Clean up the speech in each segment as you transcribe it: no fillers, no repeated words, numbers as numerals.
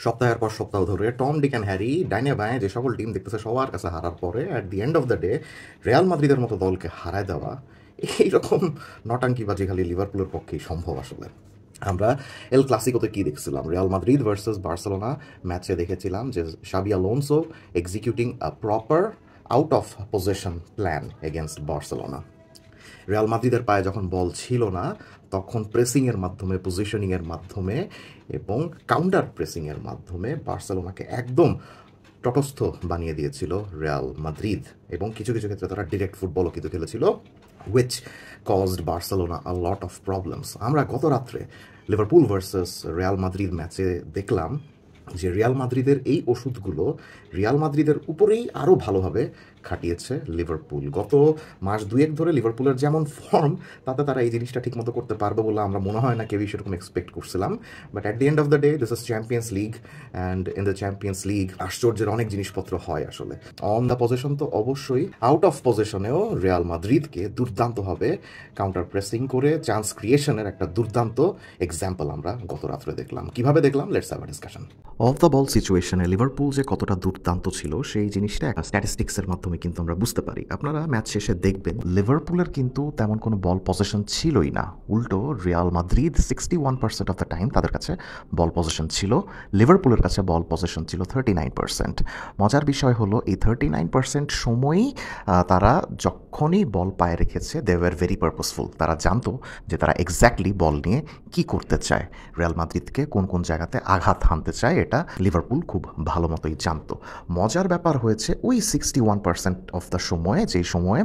সপ্তাহের পর সপ্তাহ ধরে টম ডিক অ্যান্ড হ্যারি ডাইনে বাঁয়ে যে সকল টিম দেখতেছে সবার কাছে হারার পরে at the end of the day Real মাদ্রিদের মতো দলকে হারায় দেওয়া, এইরকম নটাঙ্কিবাজি খালি লিভারপুলের পক্ষেই সম্ভব আসলে। আমরা এল ক্লাসিকোতে কি দেখছিলাম? রিয়াল মাদ্রিদ ভার্সেস বার্সেলোনা ম্যাচে দেখেছিলাম যে Xabi Alonso executing a proper out of position plan against Barcelona. Real মাদ্রিদের পায়ে যখন বল ছিল না তখন প্রেসিংয়ের মাধ্যমে, পজিশনিংয়ের মাধ্যমে এবং কাউন্টার প্রেসিংয়ের মাধ্যমে বার্সেলোনাকে একদম তটস্থ বানিয়ে দিয়েছিল রিয়াল মাদ্রিদ, এবং কিছু কিছু ক্ষেত্রে তারা ডিরেক্ট ফুটবলও কিন্তু খেলেছিল, which caused Barcelona a lot of problems. আমরা গত রাত্রে লিভারপুল ভার্সেস রিয়াল মাদ্রিদ ম্যাচে দেখলাম যে রিয়াল মাদ্রিদের এই ওষুধগুলো রিয়াল মাদ্রিদের উপরেই আরও ভালোভাবে খাটিয়েছে লিভারপুল। গত মাস দুয়েক ধরে লিভারপুলের যেমন ফর্ম, তাতে তারা এই জিনিসটা ঠিকমতো করতে পারবে বলে আমরা মনে হয় না কেউই সেরকম এক্সপেক্ট করছিলাম। But at the end of the day this is champions league, and in the champions league আশ্চর্যের অনেক জিনিসপত্র হয় আসলে। অন দ্য পজিশন তো অবশ্যই, আউট অফ পজিশনেও রিয়াল মাদ্রিদকে দুর্দান্তভাবে কাউন্টার প্রেসিং করে চান্স ক্রিয়েশনের একটা দুর্দান্ত এক্সাম্পল আমরা গত রাত্রে দেখলাম। কিভাবে দেখলাম? Let's have a discussion. Of the ball সিচুয়েশনে লিভারপুল যে কতটা দুর্দান্ত ছিল সেই জিনিসটা একটা স্ট্যাটিস্টিক্সের মাধ্যমে কিন্তু আমরা বুঝতে পারি। আপনারা ম্যাচ শেষে দেখবেন লিভারপুলের কিন্তু তেমন কোনো বল পজিশন ছিলই না, উল্টো Real Madrid 61% of the time তাদের কাছে বল পজিশন ছিল, লিভারপুলের কাছে বল পজিশন ছিল 39%। মজার বিষয় হলো এই 39% সময়ই তারা যখনই বল পায়ে রেখেছে দে ওয়ার ভেরি পারপাসফুল। তারা জানতো যে তারা এক্স্যাক্টলি বল নিয়ে কি করতে চায়, রিয়াল মাদ্রিদকে কোন কোন জায়গাতে আঘাত হানতে চায়, এটা লিভারপুল খুব ভালো মতোই জানতো। মজার ব্যাপার হয়েছে ওই 61% অফ দ্য সময়ে, যেই সময়ে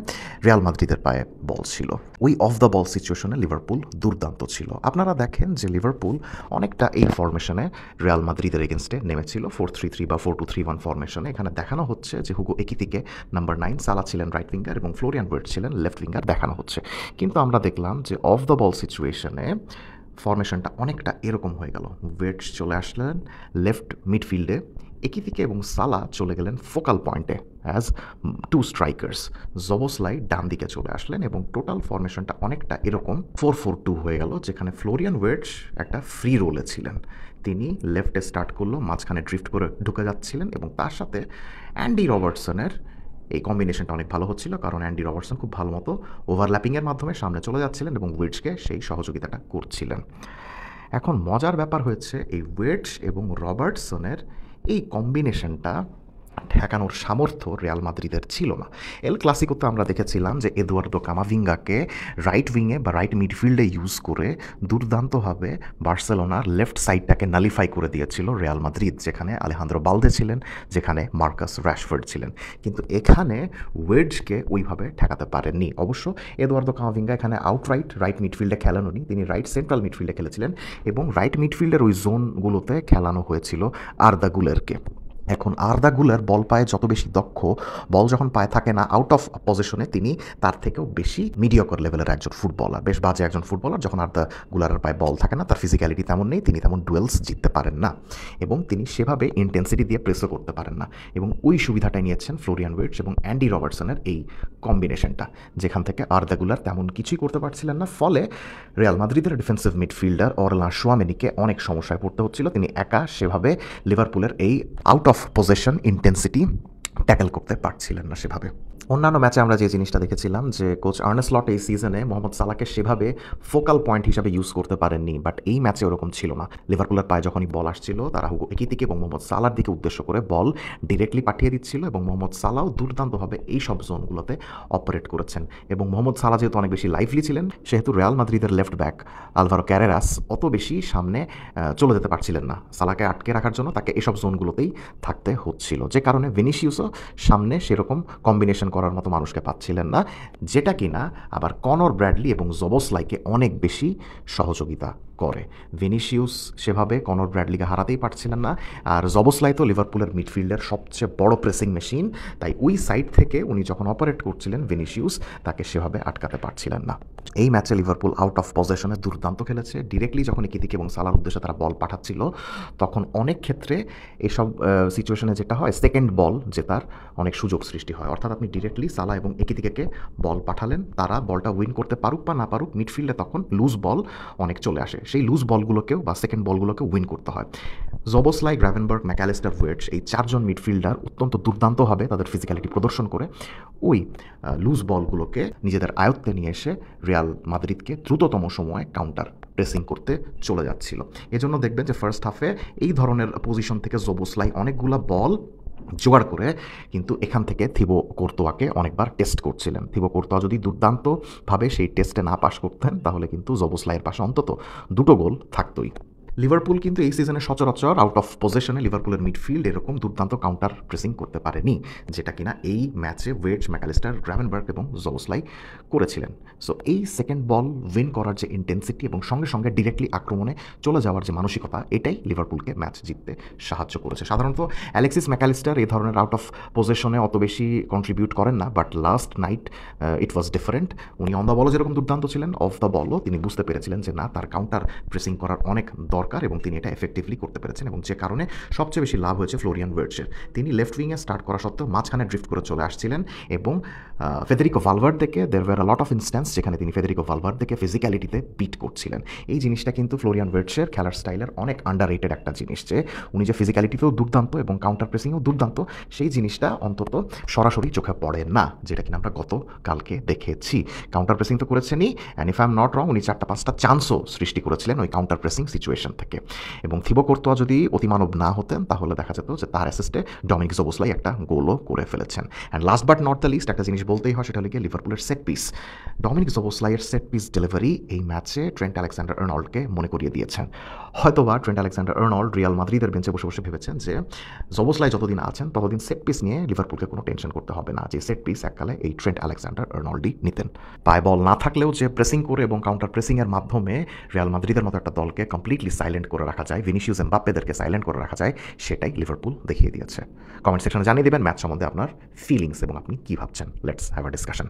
রিয়াল মাদ্রিদের পায়ে বল ছিল, ওই অফ দ্য বল সিচুয়েশনে লিভারপুল দুর্দান্ত ছিল। আপনারা দেখেন যে লিভারপুল অনেকটা এই ফরমেশনে রিয়াল মাদ্রিদের এগেনস্টে নেমেছিল, 4-3-3 বা 4-2-3-1 ফরমেশনে। এখানে দেখানো হচ্ছে যে হুগো একিতিকে নাম্বার 9, সালা ছিলেন রাইট উইঙ্গার এবং ফ্লোরিয়ান ওয়ের্টজ ছিলেন লেফট উইঙ্গার দেখানো হচ্ছে। কিন্তু আমরা দেখলাম যে অফ দ্য বল সিচুয়েশনে ফরমেশনটা অনেকটা এরকম হয়ে গেল। ওয়েটস চলে আসলেন লেফট মিডফিল্ডে, একিতিকে এবং সালা চলে গেলেন ফোকাল পয়েন্টে অ্যাজ টু স্ট্রাইকার্স। জবোসলাই ডান দিকে চলে আসলেন এবং টোটাল ফরমেশনটা অনেকটা এরকম 4-4-2 হয়ে গেল, যেখানে ফ্লোরিয়ান ওয়েটস একটা ফ্রি রোলে ছিলেন। তিনি লেফটে স্টার্ট করলো, মাঝখানে ড্রিফট করে ঢুকে যাচ্ছিলেন এবং তার সাথে অ্যান্ডি রবার্টসনের এই কম্বিনেশনটা অনেক ভালো হচ্ছিল, কারণ অ্যান্ডি রবার্টসন খুব ভালো মতো ওভারল্যাপিংয়ের মাধ্যমে সামনে চলে যাচ্ছিলেন এবং ওয়েটসকে সেই সহযোগিতাটা করছিলেন। এখন মজার ব্যাপার হয়েছে এই ওয়েটস এবং রবার্টসনের এই কম্বিনেশনটা ঠেকানোর সামর্থ্য রিয়াল মাদ্রিদের ছিল না। এল ক্লাসিকোতে আমরা দেখেছিলাম যে এদুয়ার্দো কামাভিঙ্গাকে রাইট উইংয়ে বা রাইট মিডফিল্ডে ইউজ করে দুর্দান্তভাবে বার্সেলোনার লেফট সাইডটাকে নালিফাই করে দিয়েছিল রিয়াল মাদ্রিদ, যেখানে আলেহান্দ্রো বালদে ছিলেন, যেখানে মার্কাস রাশফোর্ড ছিলেন। কিন্তু এখানে ওয়েডসকে ওইভাবে ঠেকাতে পারেননি। অবশ্য এদুয়ার্দো কামাভিঙ্গা এখানে আউটরাইট রাইট মিডফিল্ডে খেলানোনি, তিনি রাইট সেন্ট্রাল মিডফিল্ডে খেলেছিলেন এবং রাইট মিডফিল্ডের ওই জোনগুলোতে খেলানো হয়েছিল আর্দা গুলেরকে। এখন আর্দা গুলার বল পায়ে যত বেশি দক্ষ, বল যখন পায়ে থাকে না আউট অফ পজিশনে, তিনি তার থেকেও বেশি মিডিয়কর লেভেলের একজন ফুটবলার, বেশ বাজে একজন ফুটবলার। যখন আর্দা গুলারের পায়ে বল থাকে না, তার ফিজিক্যালিটি তেমন নেই, তিনি তেমন ডুয়েলস জিততে পারেন না এবং তিনি সেভাবে ইন্টেন্সিটি দিয়ে প্রেসও করতে পারেন না। এবং ওই সুবিধাটাই নিয়েছেন ফ্লোরিয়ান ওয়েটস এবং অ্যান্ডি রবার্টসনের এই কম্বিনেশনটা, যেখান থেকে আর্দা গুলার তেমন কিছুই করতে পারছিলেন না। ফলে রিয়াল মাদ্রিদের ডিফেন্সিভ মিডফিল্ডার অরলান শোয়ামেনিকে অনেক সমস্যায় পড়তে হচ্ছিল। তিনি একা সেভাবে লিভারপুলের এই out of position intensity tackle করতে পারছিলেন না সেভাবে। অন্যান্য ম্যাচে আমরা যে জিনিসটা দেখেছিলাম যে কোচ আর্নে স্লট এই সিজনে মোহাম্মদ সালাকে সেভাবে ফোকাল পয়েন্ট হিসাবে ইউজ করতে পারেননি, বাট এই ম্যাচে ওরকম ছিল না। লিভারপুলের পায়ে যখনই বল আসছিল তারা হুগো একিতিকে এবং মোহাম্মদ সালার দিকে উদ্দেশ্য করে বল ডিরেক্টলি পাঠিয়ে দিচ্ছিল এবং মোহাম্মদ সালাও দুর্দান্তভাবে এই সব জোনগুলোতে অপারেট করেছেন। এবং মোহাম্মদ সালা যেহেতু অনেক বেশি লাইভলি ছিলেন, সেহেতু রিয়াল মাদ্রিদের লেফট ব্যাক আলভারো ক্যারেরাস অত বেশি সামনে চলে যেতে পারছিলেন না। সালাকে আটকে রাখার জন্য তাকে এসব জোনগুলোতেই থাকতে হচ্ছিল, যে কারণে ভিনিসিয়াসও সামনে সেরকম কম্বিনেশন করার মতো মানুষকে পাচ্ছিলেন না, যেটা কিনা আবার কনর ব্র্যাডলি এবং জবোসলাইকে অনেক বেশি সহযোগিতা করে। ভিনিসিয়াস সেভাবে কনর ব্র্যাডলিকে হারাতেই পারছিলেন না, আর জবোসলাই তো লিভারপুলের মিডফিল্ডের সবচেয়ে বড় প্রেসিং মেশিন, তাই ওই সাইড থেকে উনি যখন অপারেট করছিলেন ভিনিসিয়াস তাকে সেভাবে আটকাতে পারছিলেন না। এই ম্যাচে লিভারপুল আউট অফ পজিশনে দুর্দান্ত খেলেছে। ডিরেক্টলি যখন একিতিকে এবং সালার উদ্দেশ্যে তারা বল পাঠাচ্ছিল, তখন অনেক ক্ষেত্রে এসব সিচুয়েশনে যেটা হয় সেকেন্ড বল জেতার অনেক সুযোগ সৃষ্টি হয়। অর্থাৎ আপনি ডিরেক্টলি সালা এবং একিতিকে বল পাঠালেন, তারা বলটা উইন করতে পারুক বা না পারুক, মিডফিল্ডে তখন লুজ বল অনেক চলে আসে। সেই লুজ বলগুলোকেও বা সেকেন্ড বলগুলোকেও উইন করতে হয়। জবোসলাই, গ্রাভেনবার্গ, ম্যাকঅ্যালিস্টার, ওয়েটস এই 4 জন মিডফিল্ডার অত্যন্ত দুর্দান্তভাবে তাদের ফিজিক্যালিটি প্রদর্শন করে ওই লুজ বলগুলোকে নিজেদের আয়ত্তে নিয়ে এসে রিয়াল মাদ্রিদকে দ্রুততম সময়ে কাউন্টার প্রেসিং করতে চলে যাচ্ছিল। এজন্য দেখবেন যে ফার্স্ট হাফে এই ধরনের পজিশন থেকে জবোসলাই অনেকগুলা বল জোগাড় করে কিন্তু এখান থেকে থিবো কোর্তোয়াকে অনেকবার টেস্ট করছিলেন। থিবো কোর্তোয়া যদি দুর্দান্তভাবে সেই টেস্টে না পাশ করতেন তাহলে কিন্তু জবোসলাইয়ের পাশে অন্তত 2টো গোল থাকতই। লিভারপুল কিন্তু এই সিজনে সচরাচর আউট অফ পজিশনে লিভারপুলের মিডফিল্ড এরকম দুর্দান্ত কাউন্টার প্রেসিং করতে পারেনি, যেটা কিনা এই ম্যাচে ওয়েটস, ম্যাকঅ্যালিস্টার, গ্রাভেনবার্গ এবং জবোসলাই করেছিলেন। সো এই সেকেন্ড বল উইন করার যে ইন্টেন্সিটি এবং সঙ্গে সঙ্গে ডিরেক্টলি আক্রমণে চলে যাওয়ার যে মানসিকতা, এটাই লিভারপুলকে ম্যাচ জিততে সাহায্য করেছে। সাধারণত অ্যালেক্সিস ম্যাকঅ্যালিস্টার এই ধরনের আউট অফ পজিশনে অত বেশি কন্ট্রিবিউট করেন না, but last night it was different. উনি অন দ্য বলও যেরকম দুর্দান্ত ছিলেন, অফ দ্য বলও তিনি বুঝতে পেরেছিলেন যে না, তার কাউন্টার প্রেসিং করার অনেক দরকার এবং তিনি এটা এফেক্টিভলি করতে পেরেছেন, এবং যে কারণে সবচেয়ে বেশি লাভ হয়েছে ফ্লোরিয়ান ওয়েটসের। তিনি লেফট উইংয়ে স্টার্ট করা সত্ত্বেও মাঝখানে ড্রিফট করে চলে আসছিলেন এবং ফেদেরিকো ভালভার্দেকে there were a lot of instances যেখানে তিনি ফেদেরিকো ভালভার্দেকে ফিজিক্যালিটিতে বিট করছিলেন। এই জিনিসটা কিন্তু ফ্লোরিয়ান ওয়েটসের খেলার স্টাইলের অনেক আন্ডাররেটেড একটা জিনিস, যে উনি যে ফিজিক্যালিটিতেও দুর্দান্ত এবং কাউন্টার প্রেসিংয়েও দুর্দান্ত, সেই জিনিসটা অন্তত সরাসরি চোখে পড়ে না, যেটা কিনা আমরা গতকালকে দেখেছি। কাউন্টার প্রেসিং তো করেছেনই, and if I am not wrong উনি 4-5টা চান্সও সৃষ্টি করেছিলেন ওই কাউন্টার প্রেসিং সিচুয়েশন থেকে। এবং থিবো কোর্তোয়া যদি অতিমানব না হতেন তাহলে দেখা যেত যে তার অ্যাসিস্টে ডমিনিক জবোসলাই একটা গোলও করে ফেলেছেন। And last but not the least একটা জিনিস বলতেই হয়, সেটা হলো গিয়ে লিভারপুলের সেট পিস। ডমিনিক জবোসলাইয়ের সেট পিস ডেলিভারি এই ম্যাচে ট্রেন্ট আলেকজান্ডার আর্নল্ডকে মনে করিয়ে দিয়েছেন। হয়তোবা ট্রেন্ট আলেকজান্ডার আর্নল্ড রিয়াল মাদ্রিদের বেঞ্চে বসে বসে ভেবেছেন যে জবোসলাই যতদিন আছেন ততদিন সেট পিস নিয়ে লিভারপুলকে কোনো টেনশন করতে হবে না, যে সেট পিস এককালে এই ট্রেন্ট আলেকজান্ডার আর্নল্ডই নিতেন। পায়ে বল না থাকলেও যে প্রেসিং করে এবং কাউন্টার প্রেসিংয়ের মাধ্যমে রিয়াল মাদ্রিদের মতো একটা দলকে কমপ্লিটলি সাইলেন্ট করে রাখা যায়, ভিনিসিয়াস এমবাপ্পেদেরকে সাইলেন্ট করে রাখা যায়, সেটাই লিভারপুল দেখিয়ে দিয়েছে। কমেন্ট সেকশনে জানিয়ে দেবেন ম্যাচ সম্বন্ধে আপনার ফিলিংস এবং আপনি কী ভাবছেন। Let's have a discussion.